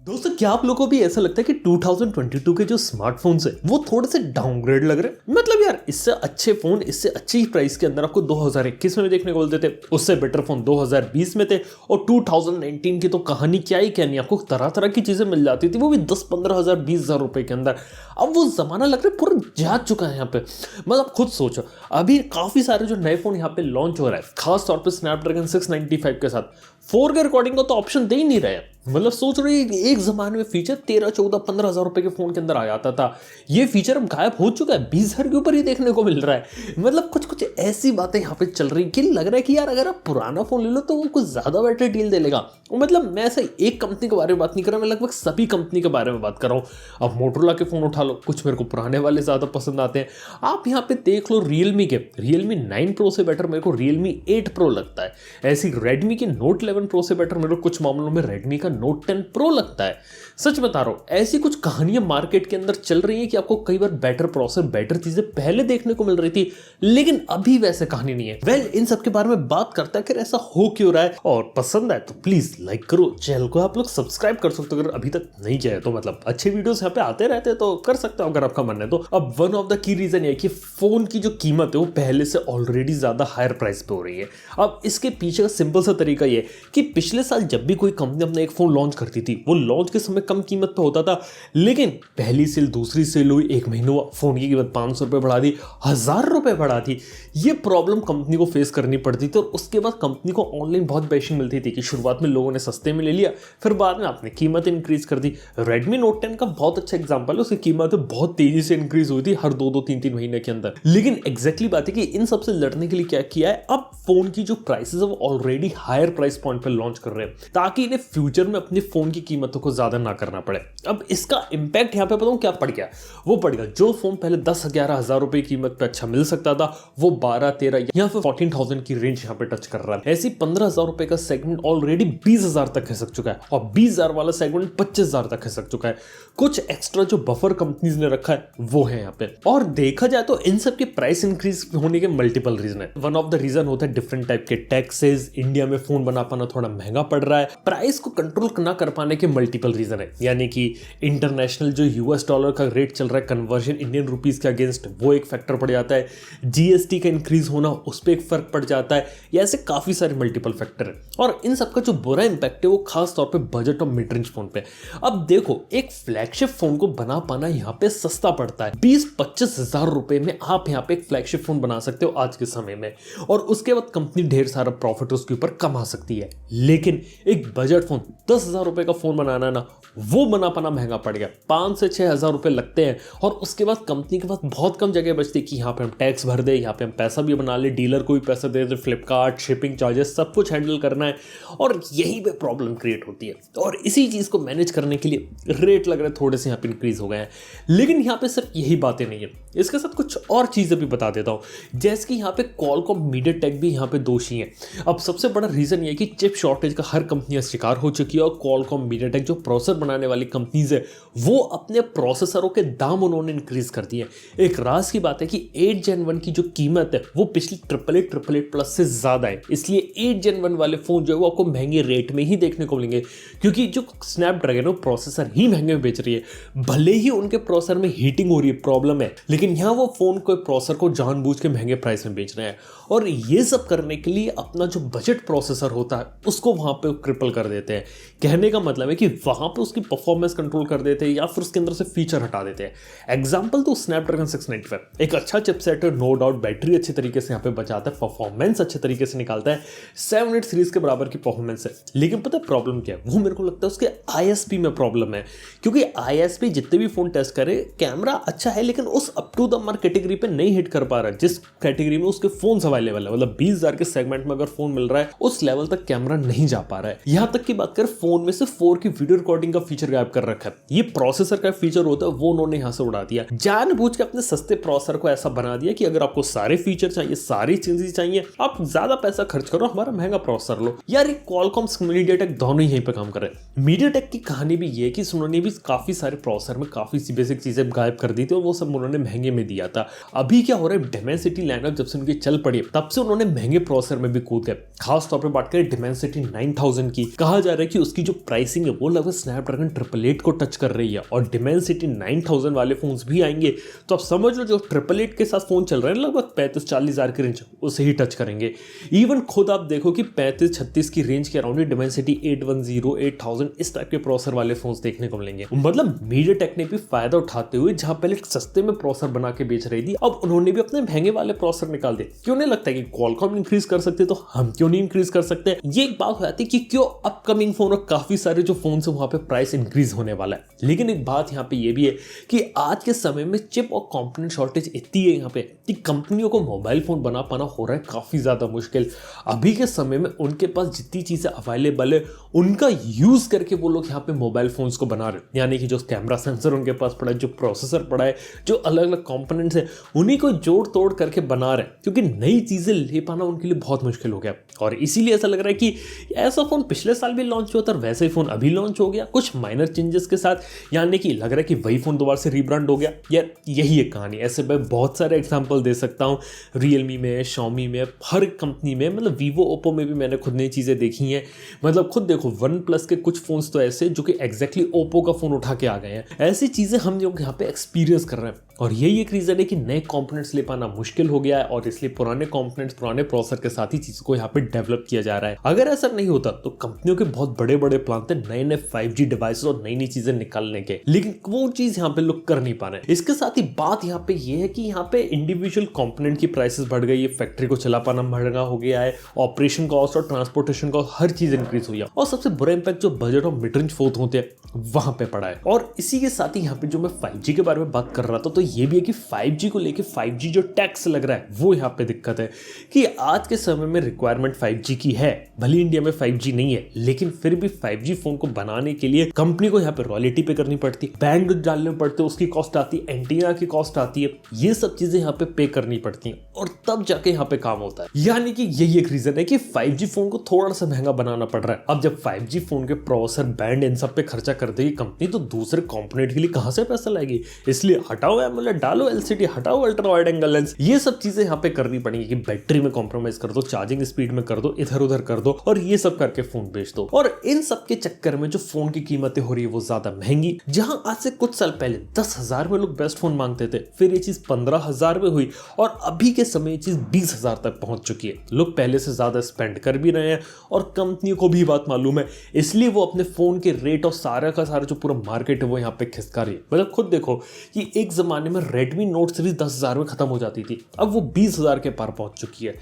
दोस्तों क्या आप लोगों को भी ऐसा लगता है कि 2022 के जो स्मार्टफोन्स है वो थोड़े से डाउनग्रेड लग रहे हैं? मतलब यार इससे अच्छे फोन इससे अच्छी प्राइस के अंदर आपको 2021 में देखने को मिलते थे, उससे बेटर फोन 2020 में थे और 2019 की तो कहानी क्या ही कहनी, आपको तरह तरह की चीजें मिल जाती थी, वो भी 10-15 हज़ार 20 हज़ार रुपए के अंदर। अब वो जमाना लग रहा है पूरा जा चुका है यहाँ पे। मतलब खुद सोचो, अभी काफी सारे जो नए फोन यहाँ पे लॉन्च हो रहा है, खास तौर पे स्नैपड्रैगन 695 के साथ 4K रिकॉर्डिंग का तो ऑप्शन दे ही नहीं रहे। मतलब सोच रहे एक जमाने में फीचर 13-14-15 हज़ार रुपए के फोन के अंदर आ जाता था, ये फीचर अब गायब हो चुका है, 20 हज़ार के ऊपर ही देखने को मिल रहा है। मतलब कुछ कुछ ऐसी बातें यहाँ पे चल रही कि लग रहा है कि यार अगर आप पुराना फोन ले लो तो वो कुछ ज्यादा बेटर डील दे लेगा। मतलब मैं ऐसा एक कंपनी के बारे में बात नहीं कर रहा, मैं लगभग सभी कंपनी के बारे में बात कर रहा हूँ। अब मोटरोला के फोन उठा लो, कुछ मेरे को पुराने वाले ज्यादा पसंद आते हैं। आप यहाँ पे देख लो रियलमी के, रियलमी 9 प्रो से बेटर मेरे को रियलमी 8 प्रो लगता है। ऐसी रेडमी के नोट 11 प्रो से बेटर मेरे को कुछ मामलों में रेडमी का नोट 10 प्रो लगता है। सच बता रहा हूं, ऐसी कुछ कहानियां मार्केट के अंदर चल रही हैं कि आपको कई बार बेटर प्रोसेसर बेटर चीजें पहले देखने को मिल रही थी, लेकिन अभी वैसे कहानी नहीं है। वेल, इन सब के बारे में बात करता है कि ऐसा हो क्यों रहा है, और पसंद आए तो प्लीज लाइक करो, चैनल को आप लोग सब्सक्राइब कर सकते हो अगर अभी तक नहीं किया है तो। मतलब अच्छे वीडियोस यहाँ पे आते रहते हैं तो कर सकते हो अगर आपका मन है तो। अब one of the key reason ये कि फोन की जो कीमत है वो पहले से ऑलरेडी ज्यादा हायर प्राइस पे हो रही है। अब इसके पीछे का सिंपल सा तरीका ये कि पिछले साल जब भी कोई कंपनी अपना एक फोन लॉन्च करती थी, वो लॉन्च के समय कम कीमत पे होता था, लेकिन पहली सेल दूसरी सेल हुई, एक महीने हुआ, फोन की कीमत 500 रुपए बढ़ा दी, 1000 रुपए बढ़ा दी। ये प्रॉब्लम कंपनी को फेस करनी पड़ती थी और उसके बाद कंपनी को ऑनलाइन बहुत बैशिंग मिलती थी कि शुरुआत में लोगों ने सस्ते में ले लिया, फिर बाद में आपने कीमत इंक्रीज कर दी। रेडमी नोट 10 का बहुत अच्छा एग्जांपल है, उसकी कीमत बहुत तेजी से इंक्रीज हुई थी हर 2-3 महीने के अंदर। लेकिन एग्जैक्टली बात है कि इन सबसे लड़ने के लिए क्या किया है, अब फोन की जो प्राइसेस है वो ऑलरेडी हायर प्राइस पॉइंट पर लॉन्च कर रहे हैं ताकि इन्हें फ्यूचर में अपने फोन की कीमतों को ज्यादा ना करना पड़े। अब इसका इंपैक्ट यहाँ पे बताऊं क्या पड़ गया, वो पड़ गया जो फोन पहले 10-11 हज़ार रुपए की कीमत पे अच्छा मिल सकता था, वो 12-13 या फिर 14,000 की रेंज यहाँ पे टच कर रहा है। ऐसी 15,000 रुपए का सेगमेंट ऑलरेडी 20,000 तक खिसक चुका है और 20,000 वाला सेगमेंट 25,000 तक खिसक चुका है। कुछ एक्स्ट्रा जो बफर कंपनीज ने रखा है वो है यहाँ पे। और देखा जाए तो इन सब के प्राइस इंक्रीज होने के मल्टीपल रीजन है। वन ऑफ द रीजन होता है डिफरेंट टाइप के टैक्सेस, इंडिया में फोन बना पाना थोड़ा महंगा पड़ रहा है, प्राइस को कंट्रोल ना कर पाने के मल्टीपल रीजन है, यानी कि इंटरनेशनल जो यूएस डॉलर का रेट चल रहा है कन्वर्जन इंडियन रुपीस के अगेंस्ट, वो एक फैक्टर पड़ जाता है, जीएसटी का इंक्रीज होना उस पर एक फर्क पड़ जाता है, या ऐसे काफी सारे मल्टीपल फैक्टर है। और इन सबका जो बुरा इंपैक्ट है वो खास तौर पे बजट और मिड रेंज फोन पे। अब देखो, एक फ्लैगशिप फोन को बना पाना यहाँ पे सस्ता पड़ता है, 20-25 हज़ार रुपए में आप यहाँ पे एक फ्लैगशिप फोन बना सकते हो आज के समय में, और उसके बाद कंपनी ढेर सारा प्रॉफिट उसके ऊपर कमा सकती है। लेकिन एक बजट फोन 10,000 रुपए का फोन बनाना ना, वो बना पाना महंगा पड़ गया, 5 से 6 हज़ार रुपए लगते हैं, और उसके बाद कंपनी के पास बहुत कम जगह बचती है कि यहाँ पे हम टैक्स भर दे, यहाँ पे हम पैसा भी बना ले, डीलर को भी पैसा दे दे, फ्लिपकार्ट, शिपिंग चार्जेस सब कुछ हैंडल करना है, और यहीं पे प्रॉब्लम क्रिएट होती है। और इसी चीज को मैनेज करने के लिए रेट लग रहे थोड़े से यहाँ पे इंक्रीज हो गए हैं। लेकिन यहाँ पे सिर्फ यही बातें नहीं है, इसके साथ कुछ और चीजें भी बता देता हूँ, जैसे कि यहाँ पे क्वालकॉम, मीडियाटेक भी यहाँ पे दोषी हैं। अब सबसे बड़ा रीजन ये है कि चिप शॉर्टेज का हर कंपनियां शिकार हो चुकी है, और क्वालकॉम, मीडियाटेक जो प्रोसेसर बनाने वाली कंपनीज है वो अपने प्रोसेसरों के दाम उन्होंने इंक्रीज कर दिए। एक राज की बात है कि 8 Gen 1 की जो कीमत है वो पिछली 888 प्लस से ज्यादा है, इसलिए 8 Gen 1 वाले फोन जो है वो आपको महंगे रेट में ही देखने को मिलेंगे, क्योंकि जो स्नैपड्रैगन है प्रोसेसर ही महंगे में बेच रही है। भले ही उनके प्रोसेसर में हीटिंग हो रही है, प्रॉब्लम है, लेकिन यहाँ वो फोन को प्रोसेसर को जानबूझ के महंगे प्राइस में बेच रहे हैं, और ये सब करने के लिए अपना जो बजट प्रोसेसर होता है उसको वहां पे क्रिपल कर देते हैं। कहने का मतलब है कि वहां पे उसकी परफॉर्मेंस कंट्रोल कर देते हैं या फिर उसके अंदर से फीचर हटा देते हैं। एग्जांपल तो स्नैपड्रैगन 695 एक अच्छा चिपसेट है, नो डाउट, बैटरी अच्छे तरीके से यहाँ पे बचाता है, परफॉर्मेंस अच्छे तरीके से निकालता है, 7 सीरीज के बराबर की परफॉर्मेंस है। लेकिन पता है प्रॉब्लम क्या है, वो मेरे को लगता है उसके आईएसपी में प्रॉब्लम है, क्योंकि आईएसपी जितने भी फोन टेस्ट करे, कैमरा अच्छा है लेकिन उस up to the mark category पे नहीं हिट कर पा रहा है जिस कैटेगरी में उसके फोन अवेलेबल है। मतलब 20,000 के सेगमेंट में अगर फोन मिल रहा है उस लेवल तक कैमरा नहीं जा पा रहा है। यहां तक की बात कर, फोन में से 4K वीडियो रिकॉर्डिंग का फीचर गायब कर रखा है। ये प्रोसेसर का फीचर होता है वो उन्होंने यहां से उड़ा दिया, जानबूझ के अपने सस्ते प्रोसेसर को ऐसा बना दिया कि अगर आपको सारे फीचर चाहिए, सारी चीजें चाहिए, आप ज्यादा पैसा खर्च करो, हमारा महंगा प्रोसेसर लो। यार ये क्वालकॉम, मीडियाटेक दोनों यहीं पे काम कर रहे हैं। मीडियाटेक की कहानी भी ये कि उन्होंने भी काफी सारे प्रोसेसर में काफी सी बेसिक चीजें गायब कर दी थी और वो सब उन्होंने महंगे में दिया था। अभी क्या हो रहा है, डिमेंसिटी लाइनअप जब से उनकी चल पड़ी तब से उन्होंने महंगे प्रोसेसर में भी कूद गए। खास तौर पे बात करें डिमेंसिटी 9000 की, कहा जा रहा है कि उसकी उसकी जो प्राइसिंग है वो लगभग स्नैपड्रैगन 888 को टच कर रही है और डिमेंसिटी 9000 वाले फोन्स भी आएंगे। तो आप समझ लो जो 888 के साथ फोन चल रहे हैं लगभग 35-40 हज़ार की रेंज उसे ही टच करेंगे। इवन खुद आप देखो कि 35-36 की रेंज के अराउंड डिमेंसिटी 810 8000 इस टाइप के प्रोसेसर वाले फोन्स देखने को मिलेंगे। मतलब मीडियाटेक ने भी फायदा उठाते हुए जहां पहले सस्ते में प्रोसेसर बना के बेच रही थी, अब उन्होंने भी अपने महंगे वाले प्रोसेसर निकाल दिए। क्यों नहीं लगता है कि क्वालकॉम इंक्रीज कर सकते तो हम क्यों नहीं इंक्रीज कर सकते। ये एक बात हो जाती है कि क्यों अपकमिंग फोन और काफी सारे जो फोन है वहां पे प्राइस इंक्रीज होने वाला है। लेकिन एक बात यहाँ पे ये भी है कि आज के समय में चिप और कंपोनेंट शॉर्टेज इतनी है यहाँ पे कि कंपनियों को मोबाइल फोन बना पाना हो रहा है काफी ज्यादा मुश्किल। अभी के समय में उनके पास जितनी चीजें अवेलेबल है उनका यूज करके वो लोग यहाँ पे मोबाइल फोन्स को बना रहे हैं। यानी कि जो कैमरा सेंसर उनके पास पड़ा है, जो प्रोसेसर पड़ा है, जो अलग अलग कंपोनेंट्स है, उन्हीं को जोड़ तोड़ करके बना रहे हैं, क्योंकि नई चीजें ले पाना उनके लिए बहुत मुश्किल हो गया। और इसीलिए ऐसा लग रहा है कि ऐसा फोन पिछले साल भी लॉन्च हुआ था, वैसे ही फोन अभी लॉन्च हो गया कुछ माइनर चेंजेस के साथ। यानी कि लग रहा है कि वही फोन दोबारा से रीब्रांड हो गया। यार यही एक कहानी। ऐसे मैं बहुत सारे एग्जांपल दे सकता हूँ, रियलमी में, Xiaomi में, हर कंपनी में, मतलब वीवो, ओप्पो में भी मैंने खुद नई चीजें देखी हैं। मतलब खुद देखो वन प्लस के कुछ फोन्स तो ऐसे जो कि एग्जैक्टली ओप्पो का फोन उठा के आ गए हैं। ऐसी चीजें हम लोग यहाँ पे एक्सपीरियंस कर रहे हैं और यही एक रीजन है कि नए कंपोनेंट्स ले पाना मुश्किल हो गया है और इसलिए पुराने कंपोनेंट्स, पुराने प्रोसेसर के साथ ही चीजों को यहाँ पे डेवलप किया जा रहा है। अगर ऐसा नहीं होता तो कंपनियों के बहुत बड़े बड़े प्लान थे नए नए 5G डिवाइसेस और नई नई चीजें निकालने के, लेकिन वो चीज यहाँ पे लोग कर नहीं पा रहे हैं। इसके साथ ही बात यहाँ पे ये है कि यहाँ पे इंडिविजुअल कंपोनेंट की प्राइसेस बढ़ गई है, फैक्ट्री को चला पाना महंगा हो गया है, ऑपरेशन कॉस्ट और ट्रांसपोर्टेशन कॉस्ट हर चीज इंक्रीज हुई है और सबसे बुरा इंपैक्ट जो बजट और मिड रेंज फोन होते हैं वहां पे पड़ा है। और इसी के साथ ही यहाँ पे जो मैं 5G के बारे में बात कर रहा था तो ये भी है कि 5G को लेके 5G जो टैक्स लग रहा है वो यहाँ पे दिक्कत है कि आज के समय में रिक्वायरमेंट 5G की है। भले इंडिया में 5G नहीं है लेकिन फिर भी 5G फोन को बनाने के लिए कंपनी को यहाँ पे रॉयल्टी पे करनी पड़ती है, बैंड डालने पड़ते, उसकी कॉस्ट आती है, एंटीना की कॉस्ट आती है, ये सब चीजें यहाँ पे पे करनी पड़ती हैं और तब जाके यहाँ पे काम होता है। यानी कि यही एक रीजन है कि 5G फोन को थोड़ा सा महंगा बनाना पड़ रहा है। अब जब 5G फोन के प्रोसेसर, बैंड, इन सब पे खर्चा कर देगी कंपनी तो दूसरे कंपोनेंट के लिए कहां से पैसा लाएगी। इसलिए हटाओ एमोलेड, डालो LCD, हटाओ अल्ट्रा वाइड एंगल लेंस, ये सब चीजें यहाँ पे करनी पड़ेगी कि बैटरी में कॉम्प्रोमाइज कर दो, चार्जिंग स्पीड में कर दो, इधर उधर कर दो और ये सब करके फोन बेच दो। और इन सब के चक्कर में जो फोन की कीमतें हो रही है वो ज्यादा महंगी। जहां आज से कुछ साल पहले 10,000 में लोग बेस्ट फोन मांगते थे, फिर ये चीज 15,000 में हुई और अभी के समय ये चीज 20,000 तक पहुंच चुकी है। लोग पहले से ज्यादा स्पेंड कर भी रहे हैं और कंपनियों को भी बात मालूम है, इसलिए वो अपने फोन के रेट और सारा का सारा जो पूरा मार्केट है वो यहाँ पे खिसका रही है। मतलब खुद देखो कि एक जमाने में रेडमी नोट सीरीज 10,000 में खत्म हो जाती थी, अब वो 20,000 के पार पहुंच चुकी है।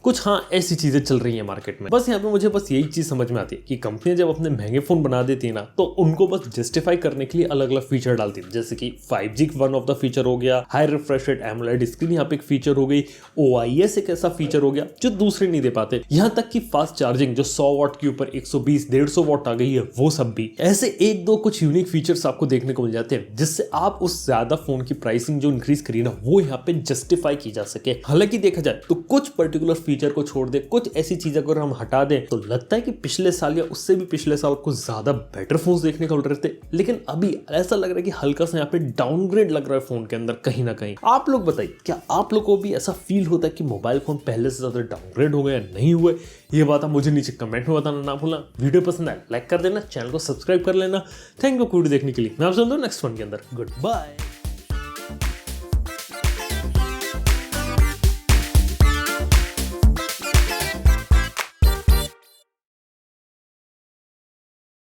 कुछ हाँ ऐसी चीजें चल रही हैं मार्केट में। बस यहाँ पे मुझे बस यही चीज समझ में आती है कि कंपनियां जब अपने महंगे फोन बना देती है ना तो उनको बस जस्टिफाई करने के लिए अलग अलग फीचर डालती है, जैसे कि 5G one of the feature हो गया, high refresh rate AMOLED screen यहाँ पे एक फीचर हो गई, OIS एक ऐसा फीचर हो गया जो दूसरे नहीं दे पाते, यहाँ तक कि फास्ट चार्जिंग जो 100 वाट के ऊपर 120-150 वाट आ गई है वो सब भी। ऐसे एक दो कुछ यूनिक फीचर्स आपको देखने को मिल जाते हैं जिससे आप उस ज्यादा फोन की प्राइसिंग जो इंक्रीज करी ना वो यहाँ पे जस्टिफाई की जा सके। हालांकि देखा जाए तो कुछ पर्टिकुलर फीचर को छोड़ दे, कुछ ऐसी चीजें अगर हम हटा दें तो लगता है कि पिछले साल या उससे भी पिछले साल कुछ ज्यादा बेटर फोन्स देखने को मिल रहे थे। लेकिन अभी ऐसा लग रहा है कि हल्का सा यहाँ पे डाउनग्रेड लग रहा है फोन के अंदर कहीं ना कहीं। आप लोग बताइए क्या आप लोग को भी ऐसा फील होता है कि मोबाइल फोन पहले से ज्यादा डाउनग्रेड हो गए या नहीं हुए? ये बात आप मुझे नीचे कमेंट में बताना ना भूलना। वीडियो पसंद आए लाइक कर देना, चैनल को सब्सक्राइब कर लेना। थैंक यू वीडियो देखने के लिए। मैं आपसे मिलूंगा नेक्स्ट वन के अंदर। Good bye.